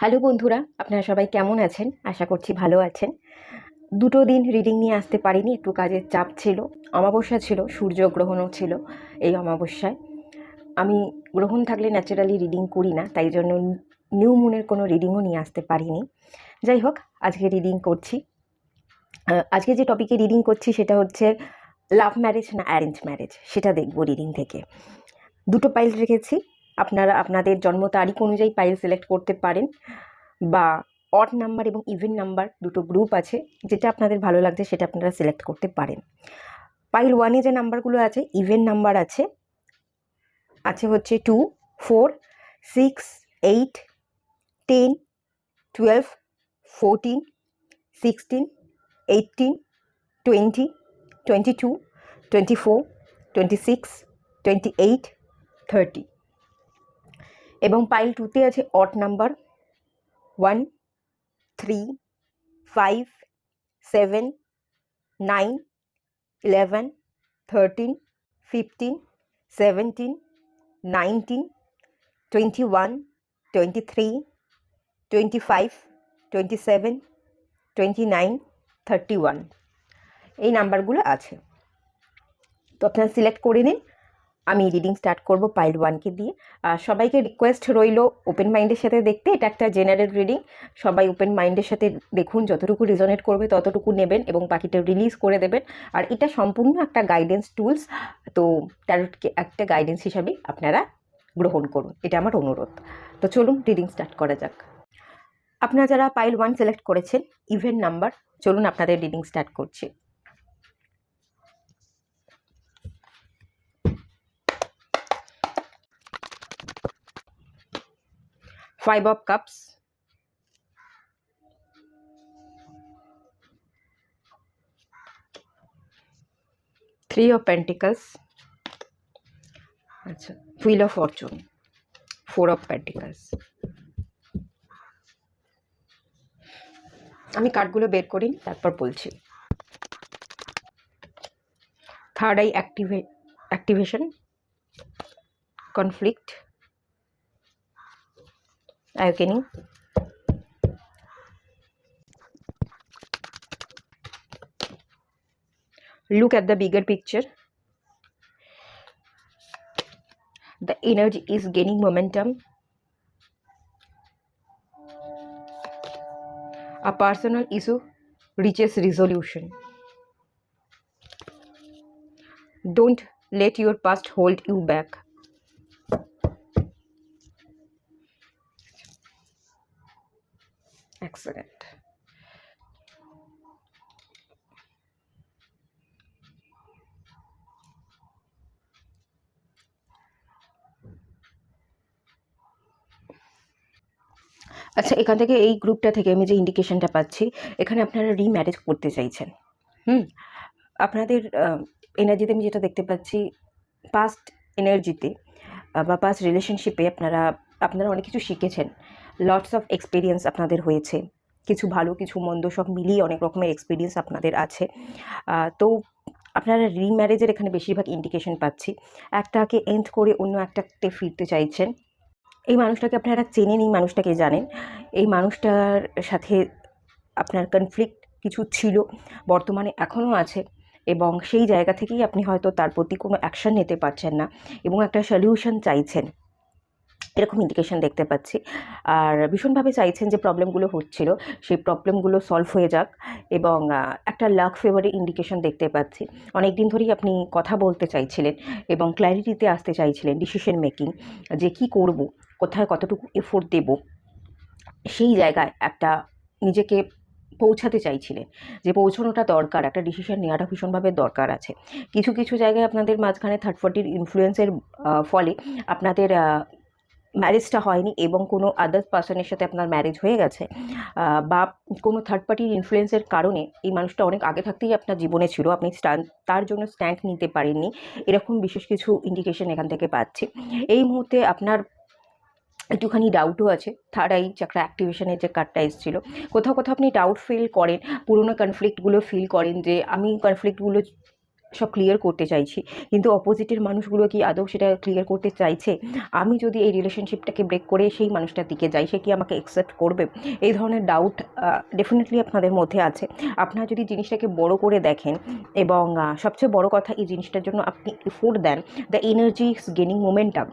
Hello বন্ধুরা, আপনারা সবাই কেমন আছেন? আশা করছি ভালো আছেন। দুটো দিন রিডিং নিয়ে আসতে পারিনি, একটু কাজের চাপ ছিল। অমাবস্যা ছিল, সূর্যগ্রহণও ছিল এই অমাবস্যায়। আমি গ্রহণ থাকলে ন্যাচারালি রিডিং করি না, তাই জন্য নিউ মুনের কোনো রিডিংও নিয়ে আসতে পারিনি। যাই হোক, আজকে রিডিং করছি। আজকে যে টপিকে রিডিং করছি সেটা হচ্ছে লাভ ম্যারেজ না অ্যারেঞ্জ ম্যারেজ, সেটা দেখব রিডিং থেকে। দুটো পাইল রেখেছি, আপনারা আপনাদের জন্ম তারিখ অনুযায়ী পাইল সিলেক্ট করতে পারেন, বা অড নাম্বার এবং ইভেন নাম্বার দুটো গ্রুপ আছে, যেটা আপনাদের ভালো লাগছে সেটা আপনারা সিলেক্ট করতে পারেন। পাইল ওয়ানে যে নাম্বারগুলো আছে, ইভেন নাম্বার আছে হচ্ছে 2, 4, 6, 8, 10, 12, 14, 16, 18, 20, 22, 24, 26, 28, 30। এবং পাইল টুতে আছে অড নাম্বার 1, 3, 5, 7, 9, 11, 13, 15, 17, 19, 21, 23, 25, 27, 29, 31 এই নাম্বারগুলো আছে। তো আপনারা সিলেক্ট করে নিন। আমি রিডিং স্টার্ট করব পাইল ওয়ানকে দিয়ে। সবাইকে রিকোয়েস্ট রইল ওপেন মাইন্ডের সাথে দেখতে। এটা একটা জেনারেল রিডিং, সবাই ওপেন মাইন্ডের সাথে দেখুন, যতটুকু রিজনেট করবে ততটুকু নেবেন এবং বাকিটা রিলিজ করে দেবেন। আর এটা সম্পূর্ণ একটা গাইডেন্স টুলস, তো ট্যারোটকে একটা গাইডেন্স হিসাবে আপনারা গ্রহণ করুন, এটা আমার অনুরোধ। তো চলুন রিডিং স্টার্ট করা যাক। আপনারা যারা পাইল ওয়ান সিলেক্ট করেছেন, ইভেন নাম্বার, চলুন আপনাদের রিডিং স্টার্ট করছি। 5 of Cups, 3 of Pentacles, আচ্ছা, Wheel of Fortune, 4 of Pentacles। আমি কার্ডগুলো বের করি, তারপর বলছি। Third eye activation, conflict, awakening, look at the bigger picture, the energy is gaining momentum, a personal issue reaches resolution, don't let your past hold you back, excellent। আচ্ছা, এখান থেকে এই গ্রুপটা থেকে আমি যে ইন্ডিকেশনটা পাচ্ছি, এখানে আপনারা রিম্যারেজ করতে চাইছেন। আপনাদের এনার্জিতে আমি যেটা দেখতে পাচ্ছি, পাস্ট এনার্জিতে বা পাস্ট রিলেশনশিপে আপনারা অনেক কিছু শিখেছেন, লটস অফ এক্সপিরিয়েন্স আপনাদের হয়েছে, কিছু ভালো কিছু মন্দ সব মিলিয়ে অনেক রকমের এক্সপিরিয়েন্স আপনাদের আছে। তো আপনারা রিম্যারেজের এখানে বেশিরভাগ ইন্ডিকেশন পাচ্ছি। একটাকে এন্ড করে অন্য একটাতে ফিরতে চাইছেন। এই মানুষটাকে আপনারা চেনেন, এই মানুষটাকে জানেন, এই মানুষটার সাথে আপনার কনফ্লিক্ট কিছু ছিল, বর্তমানে এখনও আছে, এবং সেই জায়গা থেকেই আপনি হয়তো তার প্রতি কোনো অ্যাকশান নিতে পারছেন না এবং একটা সলিউশন চাইছেন, এরকম ইন্ডিকেশন দেখতে পাচ্ছি। আর ভীষণভাবে চাইছেন যে প্রবলেমগুলো হচ্ছিল সেই প্রবলেমগুলো সলভ হয়ে যাক, এবং একটা লাক ফেভারের ইন্ডিকেশন দেখতে পাচ্ছি। অনেক দিন ধরেই আপনি কথা বলতে চাইছিলেন এবং ক্ল্যারিটিতে আসতে চাইছিলেন, ডিসিশন মেকিং, যে কি করব, কোথায় কতটুকু এফোর্ট দেব, সেই জায়গায় একটা নিজেকে পৌঁছাতে চাইছিলেন, যে পৌঁছানোটা দরকার, একটা ডিসিশন নেওয়াটা ভীষণভাবে দরকার আছে। কিছু কিছু জায়গায় আপনাদের মাঝখানে থার্ড পার্টির ইনফ্লুয়েন্সের ফলে আপনাদের ম্যারেজটা হয়নি এবং কোনো আদার্স পার্সনের সাথে আপনার ম্যারেজ হয়ে গেছে, বা কোনো থার্ড পার্টির ইনফ্লুয়েন্সের কারণে এই মানুষটা অনেক আগে থাকতেই আপনার জীবনে ছিল, আপনি তার জন্য স্ট্যান্ড নিতে পারেননি, এরকম বিশেষ কিছু ইন্ডিকেশন এখান থেকে পাচ্ছি। এই মুহূর্তে আপনার একটুখানি ডাউটও আছে। থার্ড আই চাকরা অ্যাক্টিভেশনের যে কার্ডটা এসেছিলো, কোথাও কোথাও আপনি ডাউট ফিল করেন, পুরোনো কনফ্লিক্টগুলো ফিল করেন, যে আমি কনফ্লিক্টগুলো সব ক্লিয়ার করতে চাইছি, কিন্তু অপোজিটের মানুষগুলো কি আদৌ সেটা ক্লিয়ার করতে চাইছে? আমি যদি এই রিলেশনশিপটাকে ব্রেক করে সেই মানুষটার দিকে যাই, সে কি আমাকে অ্যাকসেপ্ট করবে? এই ধরনের ডাউট ডেফিনেটলি আপনাদের মধ্যে আছে। আপনারা যদি জিনিসটাকে বড় করে দেখেন এবং সবচেয়ে বড় কথা, এই জিনিসটার জন্য আপনি এফোর্ট দেন, the energy is gaining momentum.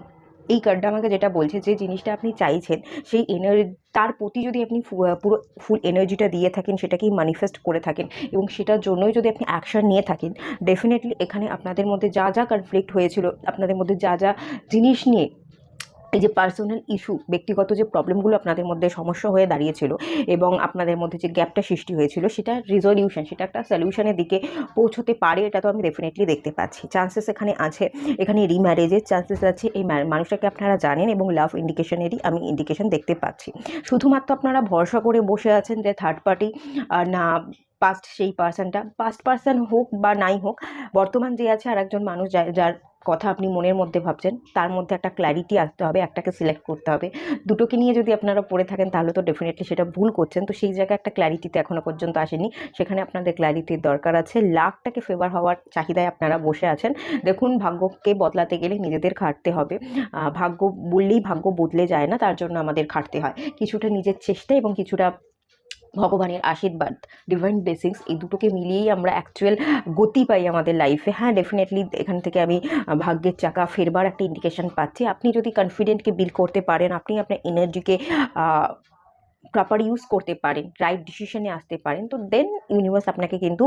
এই কার্ডটা আমাকে যেটা বলছে, যে জিনিসটা আপনি চাইছেন সেই তার প্রতি যদি আপনি পুরো ফুল এনার্জিটা দিয়ে থাকেন, সেটাকেই ম্যানিফেস্ট করে থাকেন এবং সেটার জন্যই যদি আপনি অ্যাকশন নিয়ে থাকেন, ডেফিনেটলি এখানে আপনাদের মধ্যে যা যা কনফ্লিক্ট হয়েছিল, আপনাদের মধ্যে যা যা জিনিস নিয়ে, এই যে পার্সোনাল ইস্যু, ব্যক্তিগত যে প্রবলেমগুলো আপনাদের মধ্যে সমস্যা হয়ে দাঁড়িয়েছিল এবং আপনাদের মধ্যে যে গ্যাপটা সৃষ্টি হয়েছিল, সেটা রিজলিউশন, সেটা একটা সলিউশনের দিকে পৌঁছতে পারে, এটা তো আমি ডেফিনেটলি দেখতে পাচ্ছি। চান্সেস এখানে আছে, এখানে রিম্যারেজের চান্সেস আছে। এই মানুষটাকে আপনারা জানেন এবং লাভ ইন্ডিকেশনেরই আমি ইন্ডিকেশন দেখতে পাচ্ছি। শুধুমাত্র আপনারা ভরসা করে বসে আছেন যে থার্ড পার্টি না পাস্ট, সেই পাস্ট পার্সন হোক বা নাই হোক, বর্তমান যে আছে আর একজন মানুষ, যার কথা আপনি মনের মধ্যে ভাবছেন, তার মধ্যে একটা ক্ল্যারিটি আসতে হবে, একটাকে সিলেক্ট করতে হবে। দুটোকে নিয়ে যদি আপনারা পড়ে থাকেন তাহলে তো ডেফিনেটলি সেটা ভুল করছেন। তো সেই জায়গায় একটা ক্ল্যারিটিতে এখনও পর্যন্ত আসেনি, সেখানে আপনাদের ক্ল্যারিটির দরকার আছে। লাকটাকে ফেভার হওয়ার চাহিদায় আপনারা বসে আছেন। দেখুন, ভাগ্যকে বদলাতে গেলে নিজেদের খাটতে হবে। ভাগ্য বললেই ভাগ্য বদলে যায় না, তার জন্য আমাদের খাটতে হয়। কিছুটা নিজের চেষ্টা এবং কিছুটা ভগবানের আশীর্বাদ, ডিভাইন ব্লেসিংস, এই দুটোকে মিলিয়েই আমরা অ্যাকচুয়াল গতি পাই আমাদের লাইফে। হ্যাঁ, ডেফিনেটলি এখান থেকে আমি ভাগ্যের চাকা ফেরবার একটা ইন্ডিকেশন পাচ্ছি। আপনি যদি কনফিডেন্টকে বিল্ড করতে পারেন, আপনি আপনার এনার্জিকে প্রপার ইউজ করতে পারেন, রাইট ডিসিশনে আসতে পারেন, তো দেন ইউনিভার্স আপনাকে কিন্তু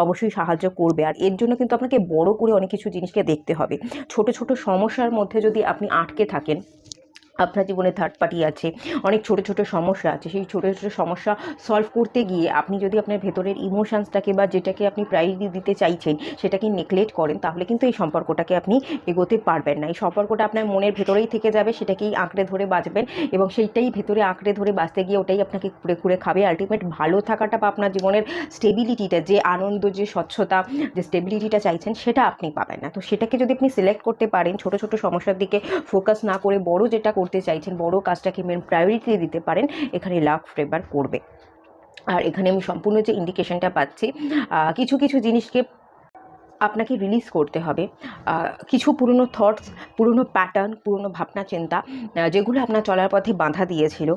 অবশ্যই সাহায্য করবে। আর এর জন্য কিন্তু আপনাকে বড় করে অনেক কিছু জিনিসকে দেখতে হবে। ছোট ছোট সমস্যার মধ্যে যদি আপনি আটকে থাকেন, আপনার জীবনে থার্ড পার্টি আছে, অনেক ছোট ছোট সমস্যা আছে, সেই ছোট ছোট সমস্যা সলভ করতে গিয়ে আপনি যদি আপনার ভেতরের ইমোশনসটাকে বা যেটাকে আপনি প্রায়োরিটি দিতে চাইছেন সেটাকে নেগলেক্ট করেন, তাহলে কিন্তু এই সম্পর্কটাকে আপনি এগোতে পারবেন না। এই সম্পর্কটা আপনার মনের ভেতরেই থেকে যাবে, সেটাকেই আঁকড়ে ধরে বাঁচবেন এবং সেইটাই ভেতরে আঁকড়ে ধরে বাঁচতে গিয়ে ওটাই আপনাকে কুড়ে কুড়ে খাবে। আলটিমেট ভালো থাকাটা বা আপনার জীবনের স্টেবিলিটিটা, যে আনন্দ, যে স্বচ্ছতা, যে স্টেবিলিটিটা চাইছেন, সেটা আপনি পাবেন না। তো সেটাকে যদি আপনি সিলেক্ট করতে পারেন, ছোট ছোট সমস্যার দিকে ফোকাস না করে বড় যেটা করতে চাইছেন, বড় কাজটাকে মেন প্রায়োরিটি দিতে পারেন, এখানে লাক ফেভার করবে। আর এখানে আমি সম্পূর্ণ যে ইন্ডিকেশনটা পাচ্ছি, কিছু কিছু জিনিসকে আপনাকে রিলিজ করতে হবে। কিছু পুরনো থটস, পুরনো প্যাটার্ন, পুরনো ভাবনা চিন্তা, যেগুলো আপনার চলার পথে বাধা দিয়েছিল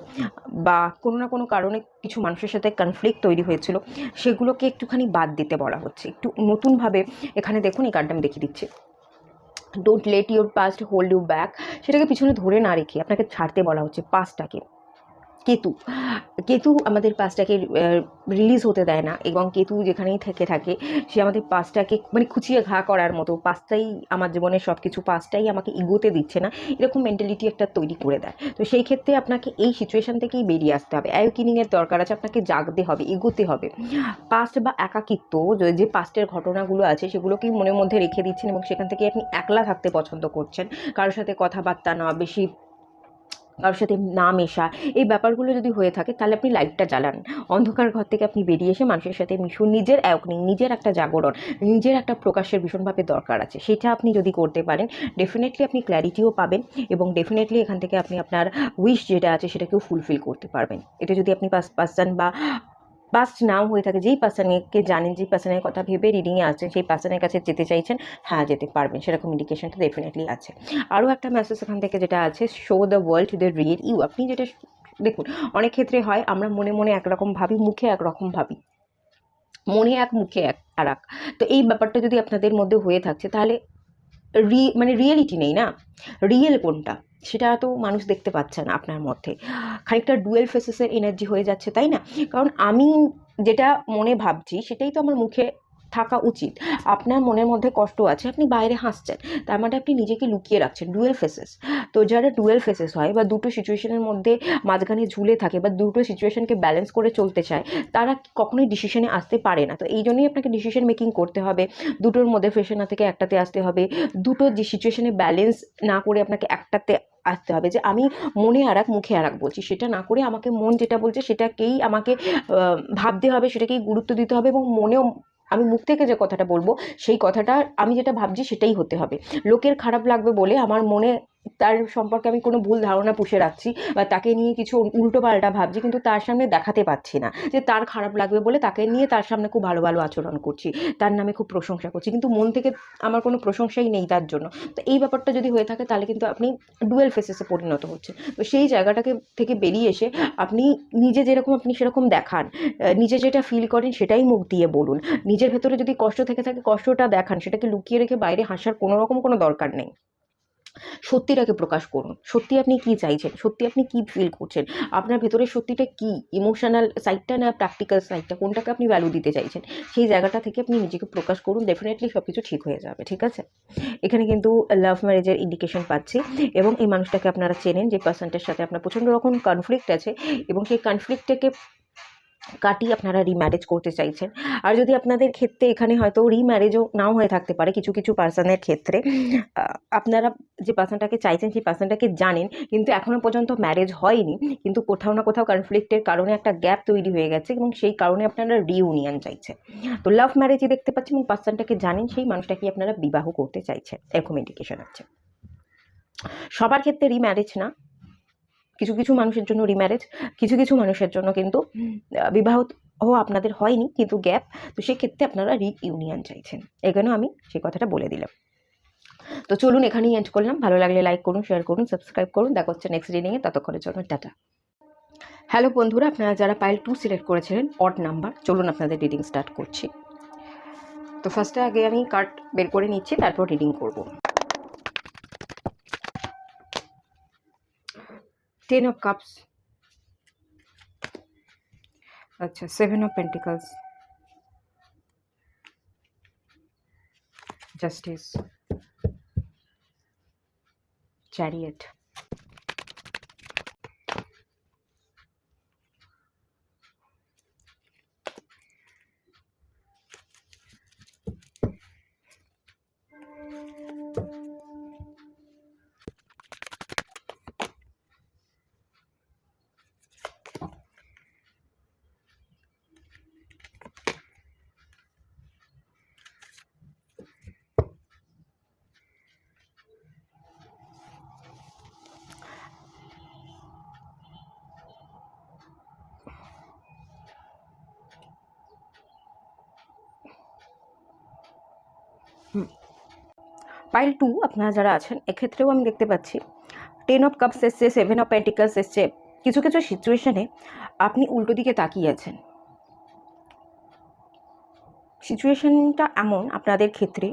বা কোনো না কোনো কারণে কিছু মানুষের সাথে কনফ্লিক্ট তৈরি হয়েছিল, সেগুলোকে একটুখানি বাদ দিতে বলা হচ্ছে। একটু নতুনভাবে এখানে দেখুন, এই কার্ডটা আমি দেখিয়ে দিচ্ছি। Don't let your past hold you back, সেটাকে পিছনে ধরে না রেখে আপনাকে ছাড়তে বলা হচ্ছে পাস্টটাকে। কেতু, কেতু আমাদের পাস্টটাকে রিলিজ হতে দেয় না এবং কেতু যেখানেই থেকে থাকে সে আমাদের পাস্টটাকে মানে খুঁচিয়ে ঘা করার মতো, পাস্টটাই আমার জীবনের সব কিছু, পাস্টটাই আমাকে এগোতে দিচ্ছে না, এরকম মেন্টালিটি একটা তৈরি করে দেয়। তো সেই ক্ষেত্রে আপনাকে এই সিচুয়েশান থেকেই বেরিয়ে আসতে হবে। অ্যাওয়েকেনিংয়ের দরকার আছে, আপনাকে জাগতে হবে, এগোতে হবে। পাস্ট বা একাকিত্ব, যে পাস্টের ঘটনাগুলো আছে সেগুলোকেই মনের মধ্যে রেখে দিচ্ছেন এবং সেখান থেকে আপনি একলা থাকতে পছন্দ করছেন, কারোর সাথে কথাবার্তা না, বেশি কারোর সাথে না মেশা, এই ব্যাপারগুলো যদি হয়ে থাকে তাহলে আপনি লাইটটা জ্বালান, অন্ধকার ঘর থেকে আপনি বেরিয়ে এসে মানুষের সাথে মিশুন। নিজের অ্যাওয়েকনিং, নিজের একটা জাগরণ, নিজের একটা প্রকাশের ভীষণভাবে দরকার আছে। সেটা আপনি যদি করতে পারেন, ডেফিনেটলি আপনি ক্ল্যারিটিও পাবেন এবং ডেফিনেটলি এখান থেকে আপনি আপনার উইশ যেটা আছে সেটাকেও ফুলফিল করতে পারবেন। এটা যদি আপনি পার্সন বা পাস্ট নাও হয়ে থাকে, যেই পার্সনকে জানেন, যেই পার্সনের কথা ভেবে রিডিংয়ে আসছেন, সেই পার্সনের কাছে যেতে চাইছেন, হ্যাঁ যেতে পারবেন, সেরকম ইন্ডিকেশনটা ডেফিনেটলি আছে। আরও একটা মেসেজ এখান থেকে যেটা আছে, show the world the real you. আপনি যেটা দেখুন, অনেক ক্ষেত্রে হয় আমরা মনে মনে একরকম ভাবি, মুখে একরকম ভাবি, মনে এক মুখে আর এক। তো এই ব্যাপারটা যদি আপনাদের মধ্যে হয়ে থাকছে, তাহলে মানে রিয়েলিটি নেই না, রিয়েল কোনটা সেটা তো মানুষ দেখতে পাচ্ছে না আপনার মধ্যে। খানিকটা ডুয়েল ফেসেসের এনার্জি হয়ে যাচ্ছে, তাই না? কারণ আমি যেটা মনে ভাবছি সেটাই তো আমার মুখে থাকা উচিত। আপনার মনের মধ্যে কষ্ট আছে, আপনি বাইরে হাসছেন, তার মানে আপনি নিজেকে লুকিয়ে রাখছেন। ডুয়েল ফেসেস, তো যারা ডুয়েল ফেসেস হয় বা দুটো সিচুয়েশনের মধ্যে মাঝখানে ঝুলে থাকে বা দুটো সিচুয়েশনকে ব্যালেন্স করে চলতে চায়, তারা কখনোই ডিসিশনে আসতে পারে না। তো এই জন্যই আপনাকে ডিসিশন মেকিং করতে হবে, দুটোর মধ্যে ফেসে না থেকে একটাতে আসতে হবে। দুটো যে সিচুয়েশনে ব্যালেন্স না করে আপনাকে একটাতে আসতে হবে, যে আমি মনে আর এক মুখে আর এক বলছি, সেটা না করে আমাকে মন যেটা বলছে সেটাকেই আমাকে ভাবতে হবে, সেটাকেই গুরুত্ব দিতে হবে এবং মনেও আমি মুখ থেকে যে কথাটা বলবো সেই কথাটা আমি যেটা ভাবছি সেটাই হতে হবে। লোকের খারাপ লাগবে বলে আমার মনে তার সম্পর্কে আমি কোনো ভুল ধারণা পুষে রাখছি বা তাকে নিয়ে কিছু উল্টো পাল্টা ভাবছি, কিন্তু তার সামনে দেখাতে পারছি না, যে তার খারাপ লাগবে বলে তাকে নিয়ে তার সামনে খুব ভালো ভালো আচরণ করছি, তার নামে খুব প্রশংসা করছি, কিন্তু মন থেকে আমার কোনো প্রশংসাই নেই তার জন্য। তো এই ব্যাপারটা যদি হয়ে থাকে তাহলে কিন্তু আপনি ডুয়েল ফেসেসে পরিণত হচ্ছে। তো সেই জায়গাটাকে থেকে বেরিয়ে এসে আপনি নিজে যেরকম আপনি সেরকম দেখান, নিজে যেটা ফিল করেন সেটাই মুখ দিয়ে বলুন। নিজের ভেতরে যদি কষ্ট থেকে থাকে কষ্টটা দেখান, সেটাকে লুকিয়ে রেখে বাইরে হাসার কোনো রকম কোনো দরকার নেই। সত্যিটাকে প্রকাশ করুন, সত্যি আপনি কি চাইছেন, সত্যি আপনি কি ফিল করছেন, আপনার ভেতরে সত্যিটা কি, ইমোশনাল সাইডটা না প্র্যাকটিক্যাল সাইডটা, কোনটাকে আপনি ভ্যালু দিতে চাইছেন, সেই জায়গাটা থেকে আপনি নিজেকে প্রকাশ করুন। ডেফিনেটলি সব কিছু ঠিক হয়ে যাবে, ঠিক আছে। এখানে কিন্তু লাভ ম্যারেজের ইন্ডিকেশন পাচ্ছি, এবং এই মানুষটাকে আপনারা চেনেন, যে পার্সনটার সাথে আপনার প্রচণ্ড রকম কনফ্লিক্ট আছে, এবং সেই কনফ্লিক্টটাকে কাটিয়ে আপনারা রিম্যারেজ করতে চাইছেন। আর যদি আপনাদের ক্ষেত্রে এখানে হয়তো রিম্যারেজও নাও হয়ে থাকতে পারে, কিছু কিছু পার্সনের ক্ষেত্রে আপনারা যে পার্সনটাকে চাইছেন সেই পার্সনটাকে জানেন, কিন্তু এখনও পর্যন্ত ম্যারেজ হয়নি, কিন্তু কোথাও না কোথাও কনফ্লিক্টের কারণে একটা গ্যাপ তৈরি হয়ে গেছে, এবং সেই কারণে আপনারা রিউনিয়ন চাইছেন। তো লাভ ম্যারেজই দেখতে পাচ্ছি, এবং পার্সনটাকে জানেন, সেই মানুষটাকে আপনারা বিবাহ করতে চাইছেন, এরকম ইন্ডিকেশন আছে। সবার ক্ষেত্রে রিম্যারেজ না, কিছু কিছু মানুষের জন্য রিম্যারেজ, কিছু কিছু মানুষের জন্য কিন্তু বিবাহ আপনাদের হয়নি, কিন্তু গ্যাপ, তো সেক্ষেত্রে আপনারা রিইউনিয়ন চাইছেন। এখানেও আমি সেই কথাটা বলে দিলাম। তো চলুন এখানেই এন্ড করলাম। ভালো লাগলে লাইক করুন, শেয়ার করুন, সাবস্ক্রাইব করুন। দেখা হচ্ছে নেক্সট রিডিংয়ে, ততক্ষণের জন্য টাটা। হ্যালো বন্ধুরা, আপনারা যারা পাইল 2 সিলেক্ট করেছিলেন, অড নাম্বার, চলুন আপনাদের রিডিং স্টার্ট করছি। তো ফার্স্টে আগে আমি কার্ড বের করে নিচ্ছি, তারপর রিডিং করব। 10 of Cups, আচ্ছা 7 of Pentacles, Justice, Chariot, pile 2 আপনারা যারা আছেন, এক্ষেত্রেও আমি দেখতে পাচ্ছি 10 of Cups এসছে, 7 of Pentacles এসছে। কিছু কিছু সিচুয়েশনে আপনি উল্টো দিকে তাকিয়ে আছেন। সিচুয়েশনটা এমন আপনাদের ক্ষেত্রে,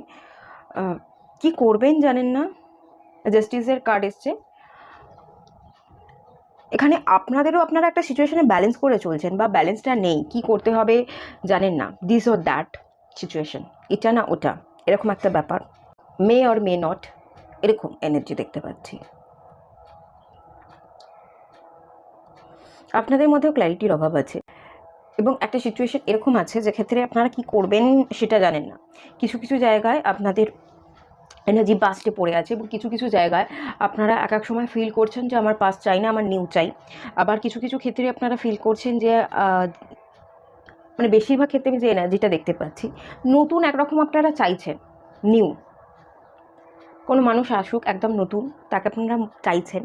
কি করবেন জানেন না। জাস্টিসের কার্ড এসছে। এখানে আপনারা একটা সিচুয়েশনে ব্যালেন্স করে চলছেন, বা ব্যালেন্সটা নেই, কি করতে হবে জানেন না। দিস অর দ্যাট সিচুয়েশন, এটা না ওটা, এরকম একটা ব্যাপার। মে অর মে নট, এরকম এনার্জি দেখতে পাচ্ছি। আপনাদের মধ্যেও ক্ল্যারিটির অভাব আছে, এবং একটা সিচুয়েশন এরকম আছে যে ক্ষেত্রে আপনারা কি করবেন সেটা জানেন না। কিছু কিছু জায়গায় আপনাদের এনার্জি পাস্টে পড়ে আছে, এবং কিছু কিছু জায়গায় আপনারা এক এক সময় ফিল করছেন যে আমার পাস্ট চাই না, আমার নিউ চাই। আবার কিছু কিছু ক্ষেত্রে আপনারা ফিল করছেন যে মানে বেশিরভাগ ক্ষেত্রে আমি যে এনার্জিটা দেখতে পাচ্ছি, নতুন একরকম আপনারা চাইছেন, নিউ কোনো মানুষ আসুক একদম নতুন, তাকে আপনারা চাইছেন,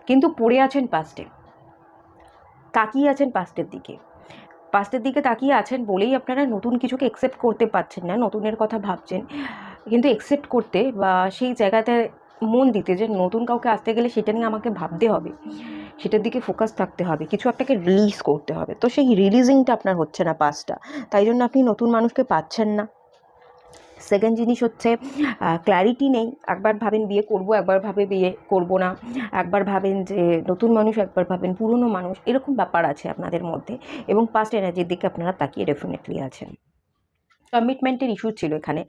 কিন্তু পড়ে আছেন পাস্টে, তাকিয়ে আছেন পাস্টের দিকে তাকিয়ে আছেন বলেই আপনারা নতুন কিছুকে অ্যাকসেপ্ট করতে পারছেন না। নতুনের কথা ভাবছেন, কিন্তু অ্যাকসেপ্ট করতে বা সেই জায়গাতে মন দিতে, যে নতুন কাউকে আসতে গেলে সেটা নিয়ে আমাকে ভাবতে হবে, সেটার দিকে ফোকাস থাকতে হবে, কিছু একটাকে রিলিজ করতে হবে। তো সেই রিলিজিংটা আপনার হচ্ছে না পাস্টটা, তাই জন্য আপনি নতুন মানুষকে পাচ্ছেন না। সেকেন্ড জিনিস হচ্ছে ক্ল্যারিটি নেই। একবার ভাবেন বিয়ে করব, একবার ভাবে বিয়ে করব না, একবার ভাবেন যে নতুন মানুষ, একবার ভাবেন পুরনো মানুষ, এরকম ব্যাপার আছে আপনাদের মধ্যে, এবং পাস্ট এনার্জির দিকে আপনারা তাকিয়ে ডেফিনেটলি আছেন। কমিটমেন্টের ইস্যু ছিল এখানে,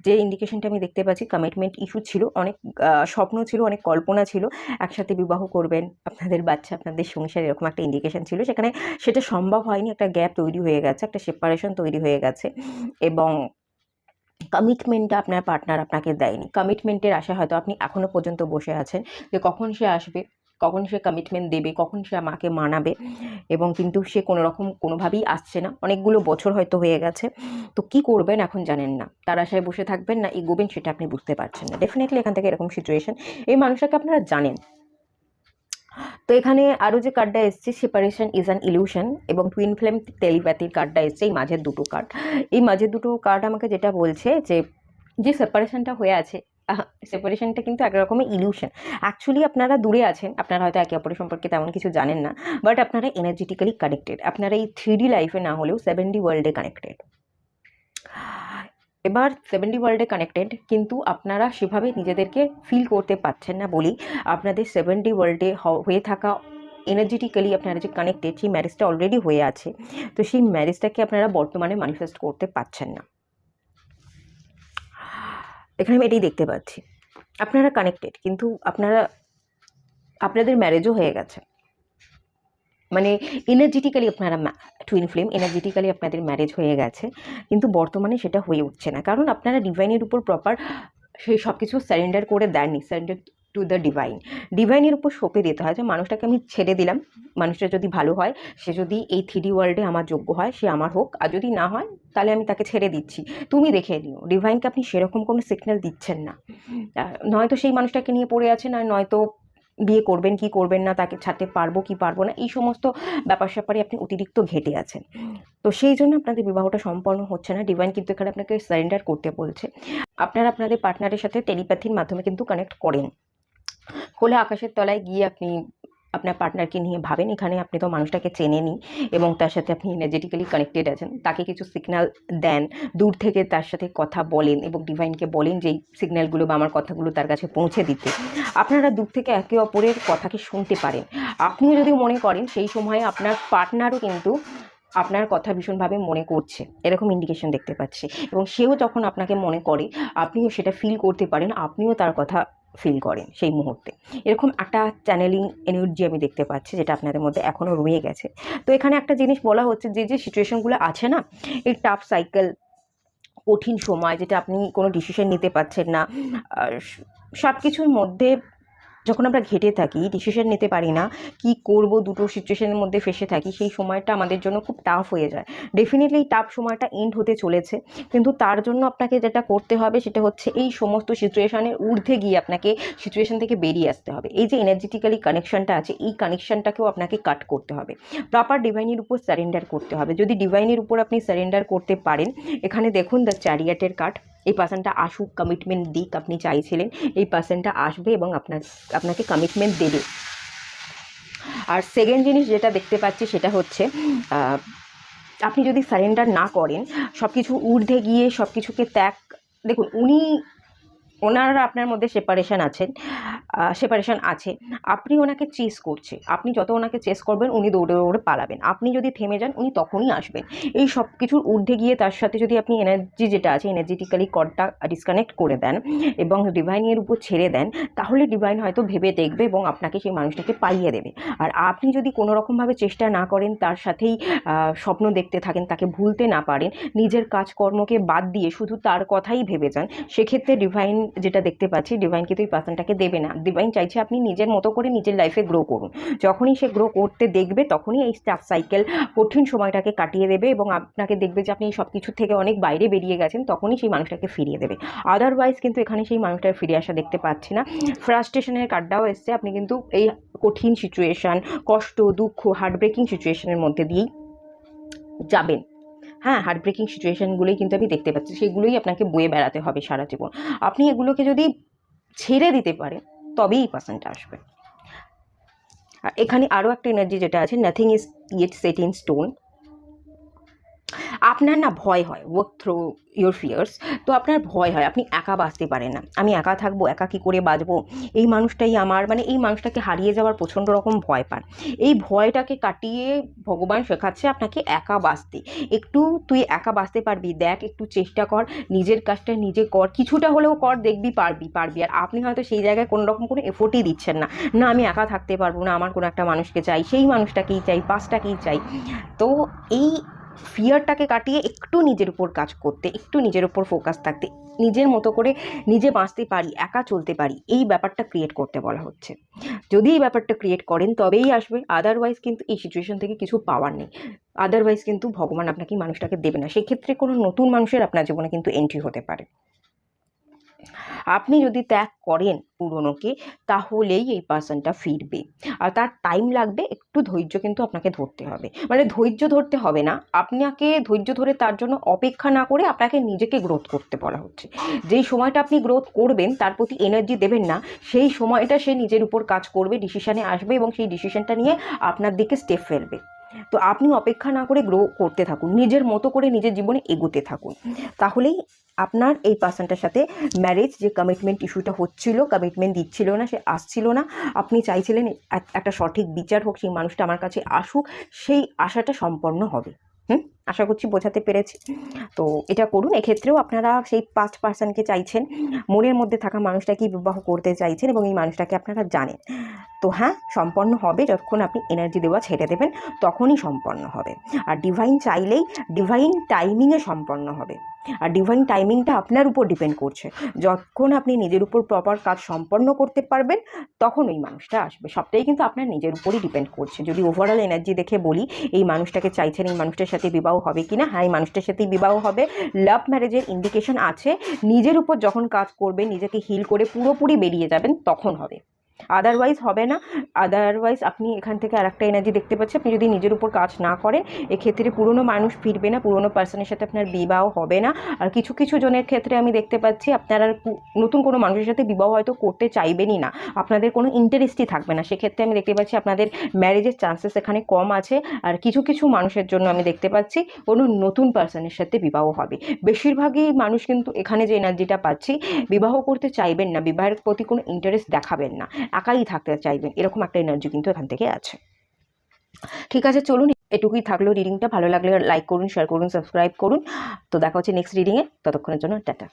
যে ইন্ডিকেশনটা আমি দেখতে পাচ্ছি, কমিটমেন্ট ইস্যু ছিল, অনেক স্বপ্ন ছিল, অনেক কল্পনা ছিল, একসাথে বিবাহ করবেন, আপনাদের বাচ্চা, আপনাদের সংসার, এরকম একটা ইন্ডিকেশন ছিল। সেখানে সেটা সম্ভব হয়নি, একটা গ্যাপ তৈরি হয়ে গেছে, একটা সেপারেশন তৈরি হয়ে গেছে, এবং কমিটমেন্টটা আপনার পার্টনার আপনাকে দেয়নি। কমিটমেন্টের আশায় হয়তো আপনি এখনও পর্যন্ত বসে আছেন, যে কখন সে আসবে, কখন সে কমিটমেন্ট দেবে, কখন সে আমাকে মানাবে, এবং কিন্তু সে কোনোভাবেই আসছে না। অনেকগুলো বছর হয়তো হয়ে গেছে, তো কি করবেন এখন জানেন না। তার আশায় বসে থাকবেন না এগোবেন সেটা আপনি বুঝতে পারছেন না। ডেফিনেটলি এখান থেকে এরকম সিচুয়েশন, এই মানুষটাকে আপনারা জানেন। তো এখানে আরও যে কার্ডটা এসছে, সেপারেশন ইজ অ্যান ইলিউশন, এবং টুইন ফ্লেম টেলিপ্যাথির কার্ডটা এসছে, এই মাঝের দুটো কার্ড। এই মাঝের দুটো কার্ড আমাকে যেটা বলছে যে সেপারেশনটা হয়ে আছে, সেপারেশনটা কিন্তু একরকমের ইলিউশন। অ্যাকচুয়ালি আপনারা দূরে আছেন, আপনারা হয়তো একে অপরের সম্পর্কে তেমন কিছু জানেন না, বাট আপনারা এনার্জেটিক্যালি কানেক্টেড। আপনারা এই 3D লাইফে না হলেও 7D ওয়ার্ল্ডে কানেক্টেড। এবার 7D ওয়ার্ল্ডে কানেক্টেড, কিন্তু আপনারা সেভাবে নিজেদেরকে ফিল করতে পারছেন না বলেই আপনাদের 7D ওয়ার্ল্ডে হয়ে থাকা এনার্জেটিক্যালি আপনারা যে কানেক্টেড, সেই ম্যারেজটা অলরেডি হয়ে আছে, তো সেই ম্যারেজটাকে আপনারা বর্তমানে ম্যানিফেস্ট করতে পারছেন না। এখানে আমি এটাই দেখতে পাচ্ছি, আপনারা কানেক্টেড কিন্তু আপনাদের ম্যারেজও হয়ে গেছে, মানে এনার্জেটিক্যালি আপনারা টুইন ফ্লেম, এনার্জেটিক্যালি আপনাদের ম্যারেজ হয়ে গেছে, কিন্তু বর্তমানে সেটা হয়ে উঠছে না, কারণ আপনারা ডিভাইনের উপর প্রপার সেই সব কিছু সারেন্ডার করে দেননি। সারেন্ডার টু দ্য ডিভাইনের উপর সঁপে দিতে হয় যে মানুষটাকে আমি ছেড়ে দিলাম, মানুষটা যদি ভালো হয়, সে যদি এই 3D ওয়ার্ল্ডে আমার যোগ্য হয়, সে আমার হোক, আর যদি না হয় তাহলে আমি তাকে ছেড়ে দিচ্ছি, তুমি দেখে নিও। ডিভাইনকে আপনি সেরকম কোনো সিগন্যাল দিচ্ছেন না, নয়তো সেই মানুষটাকে নিয়ে পড়ে আছেন, আর নয়তো বিয়ে করবেন কি করবেন না, তাকে ছাড়তে পারবো কি পারবো না, এই সমস্ত ব্যাপার স্যাপারে আপনি অতিরিক্ত ঘেটে আছেন। তো সেই জন্য আপনাদের বিবাহটা সম্পন্ন হচ্ছে না। ডিভাইন কিন্তু এখানে আপনাকে সারেন্ডার করতে বলছে। আপনারা আপনাদের পার্টনারের সাথে টেলিপ্যাথির মাধ্যমে কিন্তু কানেক্ট করেন। খোলা আকাশের তলায় গিয়ে আপনি আপনার পার্টনারকে নিয়ে ভাবেন, এখানে আপনি তো মানুষটাকে চেনেনই এবং তার সাথে আপনি এনার্জেটিক্যালি কানেক্টেড আছেন, তাকে কিছু সিগন্যাল দেন, দূর থেকে তার সাথে কথা বলেন এবং ডিভাইনকে বলেন যে এই সিগন্যালগুলো বা আমার কথাগুলো তার কাছে পৌঁছে দিতে। আপনারা দূর থেকে একে অপরের কথাকে শুনতে পারেন। আপনিও যদি মনে করেন, সেই সময়ে আপনার পার্টনারও কিন্তু আপনার কথা ভীষণভাবে মনে করছে, এরকম ইন্ডিকেশন দেখতে পাচ্ছি, এবং সেও যখন আপনাকে মনে করে আপনিও সেটা ফিল করতে পারেন, আপনিও তার কথা ফিল করেন সেই মুহূর্তে। এরকম একটা চ্যানেলিং এনার্জি আমি দেখতে পাচ্ছি, যেটা আপনাদের মধ্যে এখনও রয়ে গেছে। তো এখানে একটা জিনিস বলা হচ্ছে, যে সিচুয়েশনগুলো আছে না, এই টাফ সাইকেল, কঠিন সময়, যেটা আপনি কোনো ডিসিশন নিতে পারছেন না, সব কিছুর মধ্যে যখন আমরা ঘেটে থাকি, ডিসিশন নিতে পারি না, কি করব, দুটো সিচুয়েশনের মধ্যে ফেসে থাকি, সেই সময়টা আমাদের জন্য খুব টাফ হয়ে যায়। ডেফিনেটলি টাফ সময়টা এন্ড হতে চলেছে, কিন্তু তার জন্য আপনাকে যেটা করতে হবে সেটা হচ্ছে এই সমস্ত সিচুয়েশনের ঊর্ধ্বে গিয়ে আপনাকে সিচুয়েশন থেকে বেরিয়ে আসতে হবে। এই যে এনার্জেটিক্যালি কানেকশনটা আছে, এই কানেকশনটাকেও আপনাকে কাট করতে হবে, প্রপার ডিভাইনের উপর সারেন্ডার করতে হবে। যদি ডিভাইনের উপর আপনি সারেন্ডার করতে পারেন, এখানে দেখুন দ্য চ্যারিয়াটের কার্ড, এই পার্সনটা আসুক, কমিটমেন্ট দিক, আপনি চাইছিলেন, এই পার্সনটা আসবে এবং আপনাকে কমিটমেন্ট দেবে। আর সেকেন্ড জিনিস যেটা দেখতে পাচ্ছি সেটা হচ্ছে, আপনি যদি সারেন্ডার না করেন, সব কিছু ঊর্ধ্বে গিয়ে সব কিছুকে ত্যাগ, দেখুন ওনারা আপনার মধ্যে সেপারেশন আছে, আপনি ওনাকে চেস করছে, আপনি যত ওনাকে চেস করবেন উনি দৌড়ে দৌড়ে পালাবেন, আপনি যদি থেমে যান উনি তখনই আসবেন। এই সব কিছুর ঊর্ধ্বে গিয়ে তার সাথে যদি আপনি এনার্জি যেটা আছে, এনার্জেটিক্যালি কর্ডটা ডিসকানেক্ট করে দেন এবং ডিভাইনের উপর ছেড়ে দেন, তাহলে ডিভাইন হয়তো ভেবে দেখবে এবং আপনাকে সেই মানুষটাকে পাইয়ে দেবে। আর আপনি যদি কোনো রকমভাবে চেষ্টা না করেন, তার সাথেই স্বপ্ন দেখতে থাকেন, তাকে ভুলতে না পারেন, নিজের কাজকর্মকে বাদ দিয়ে শুধু তার কথাই ভেবে যান, সেক্ষেত্রে ডিভাইন যেটা দেখতে পাচ্ছি, ডিভাইন কিন্তু এই পার্সনটাকে দেবে না। ডিভাইন চাইছে আপনি নিজের মতো করে নিজের লাইফে গ্রো করুন। যখনই সে গ্রো করতে দেখবে, তখনই এই স্টাফ সাইকেল, কঠিন সময়টাকে কাটিয়ে দেবে এবং আপনাকে দেখবে যে আপনি সব কিছুর থেকে অনেক বাইরে বেরিয়ে গেছেন, তখনই সেই মানুষটাকে ফিরিয়ে দেবে। আদারওয়াইজ কিন্তু এখানে সেই মানুষটার ফিরে আসা দেখতে পাচ্ছি না। ফ্রাস্ট্রেশনের কার্ডটাও এসছে, আপনি কিন্তু এই কঠিন সিচুয়েশান, কষ্ট, দুঃখ, হার্টব্রেকিং সিচুয়েশনের মধ্যে দিয়েই যাবেন। হ্যাঁ, হার্টব্রেকিং সিচুয়েশানগুলোই কিন্তু আমি দেখতে পাচ্ছি, সেগুলোই আপনাকে বয়ে বেড়াতে হবে সারা জীবন। আপনি এগুলোকে যদি ছেড়ে দিতে পারেন, তবেই এই পার্সনটা আসবে। আর এখানে আরও একটা এনার্জি যেটা আছে, nothing is yet set in stone. আপনার না ভয় হয়, ওয়ার্ক থ্রু ইয়োর ফিয়ার্স, তো আপনার ভয় হয়, আপনি একা বাঁচতে পারেন না, আমি একা থাকবো, একা কী করে বাঁচবো, এই মানুষটাই আমার, মানে এই মানুষটাকে হারিয়ে যাওয়ার প্রচণ্ড রকম ভয় পান। এই ভয়টাকে কাটিয়ে ভগবান শেখাচ্ছে আপনাকে একা বাঁচতে। একটু তুই একা বাঁচতে পারবি, দেখ, একটু চেষ্টা কর, নিজের কাজটা নিজে কর, কিছুটা হলেও কর, দেখবি পারবি। আর আপনি হয়তো সেই জায়গায় কোনো রকম কোনো এফোর্টই দিচ্ছেন না, না আমি একা থাকতে পারবো না, আমার কোনো একটা মানুষকে চাই, সেই মানুষটাকেই চাই, পাঁচটাকেই চাই। তো এই ফিয়ারটাকে কাটিয়ে একটু নিজের উপর কাজ করতে, একটু নিজের উপর ফোকাস থাকতে, নিজের মতো করে নিজে বাঁচতে পারি, একা চলতে পারি, এই ব্যাপারটা ক্রিয়েট করতে বলা হচ্ছে। যদি এই ব্যাপারটা ক্রিয়েট করেন তবেই আসবে, আদারওয়াইজ কিন্তু এই সিচুয়েশন থেকে কিছু পাওয়ার নেই। আদারওয়াইজ কিন্তু ভগবান আপনাকে মানুষটাকে দেবে না, সেক্ষেত্রে কোনো নতুন মানুষের আপনার জীবনে কিন্তু এন্ট্রি হতে পারে। আপনি যদি ত্যাগ করেন পুরনোকে, তাহলেই এই পার্সনটা ফিরবে, আর তার টাইম লাগবে, একটু ধৈর্য কিন্তু আপনাকে ধরতে হবে। মানে ধৈর্য ধরতে হবে না, আপনাকে ধৈর্য ধরে তার জন্য অপেক্ষা না করে আপনাকে নিজেকে গ্রোথ করতে বলা হচ্ছে। যেই সময়টা আপনি গ্রোথ করবেন, তার প্রতি এনার্জি দেবেন না, সেই সময়টা সে নিজের উপর কাজ করবে, ডিসিশানে আসবে এবং সেই ডিসিশনটা নিয়ে আপনার দিকে স্টেপ ফেলবে। তো আপনি অপেক্ষা না করে গ্রো করতে থাকুন, নিজের মতো করে নিজের জীবনে এগোতে থাকুন, তাহলেই আপনার এই পার্সনটার সাথে ম্যারেজ, যে কমিটমেন্ট ইস্যুটা হচ্ছিল, কমিটমেন্ট দিচ্ছিল না, সে আসছিল না, আপনি চাইছিলেন একটা সঠিক বিচার হোক, সেই মানুষটা আমার কাছে আসুক, সেই আশাটা সম্পন্ন হবে। আশা করছি বোঝাতে পেরেছি। তো এটা করুন। এক্ষেত্রেও আপনারা সেই পাস্ট পার্সনকে চাইছেন, মনের মধ্যে থাকা মানুষটাকে বিবাহ করতে চাইছেন এবং এই মানুষটাকে আপনারা জানেন। তো হ্যাঁ, সম্পন্ন হবে, যতক্ষণ আপনি এনার্জি দেওয়া ছেড়ে দেবেন তখনই সম্পন্ন হবে। আর ডিভাইন চাইলেই ডিভাইন টাইমিংয়ে সম্পন্ন হবে। আর ডিভাইন টাইমিংটা আপনার উপর ডিপেন্ড করছে। যতক্ষণ আপনি নিজের উপর প্রপার কাজ সম্পন্ন করতে পারবেন, তখন ওই মানুষটা আসবে। সবটাই কিন্তু আপনার নিজের উপরই ডিপেন্ড করছে। যদি ওভারঅল এনার্জি দেখে বলি, এই মানুষটাকে চাইছেন, এই মানুষটার সাথে বিবাহ হবে কি না? হ্যাঁ, এই মানুষটার সাথেই বিবাহ হবে। লাভ ম্যারেজের ইন্ডিকেশন আছে। নিজের উপর যখন কাজ করবেন, নিজেকে হিল করে পুরোপুরি বেরিয়ে যাবেন, তখন হবে, আদারওয়াইজ হবে না। আদারওয়াইজ আপনি এখান থেকে আরেকটা এনার্জি দেখতে পাচ্ছি, আপনি যদি নিজের উপর কাজ না করেন, এক্ষেত্রে পুরনো মানুষ ফিরবে না, পুরনো পার্সনের সাথে আপনার বিবাহ হবে না। আর কিছু কিছু জনের ক্ষেত্রে আমি দেখতে পাচ্ছি আপনারা নতুন কোনো মানুষের সাথে বিবাহ হয়তো করতে চাইবেনই না, আপনাদের কোনো ইন্টারেস্টই থাকবে না। সেক্ষেত্রে আমি দেখতে পাচ্ছি আপনাদের ম্যারেজের চান্সেস এখানে কম আছে। আর কিছু কিছু মানুষের জন্য আমি দেখতে পাচ্ছি কোনো নতুন পার্সনের সাথে বিবাহ হবে। বেশিরভাগই মানুষ কিন্তু এখানে যে এনার্জিটা পাচ্ছি, বিবাহ করতে চাইবেন না, বিবাহের প্রতি কোনো ইন্টারেস্ট দেখাবেন না, একাই থাকতে চাইবেন, এরকম একটা এনার্জি কিন্তু এখান থেকে আছে। ঠিক আছে, চলুন, এটুকুই থাকলো রিডিংটা। ভালো লাগলে লাইক করুন, শেয়ার করুন, সাবস্ক্রাইব করুন। তো দেখা হচ্ছে নেক্সট রিডিংয়ে, ততক্ষণের জন্য টাটা।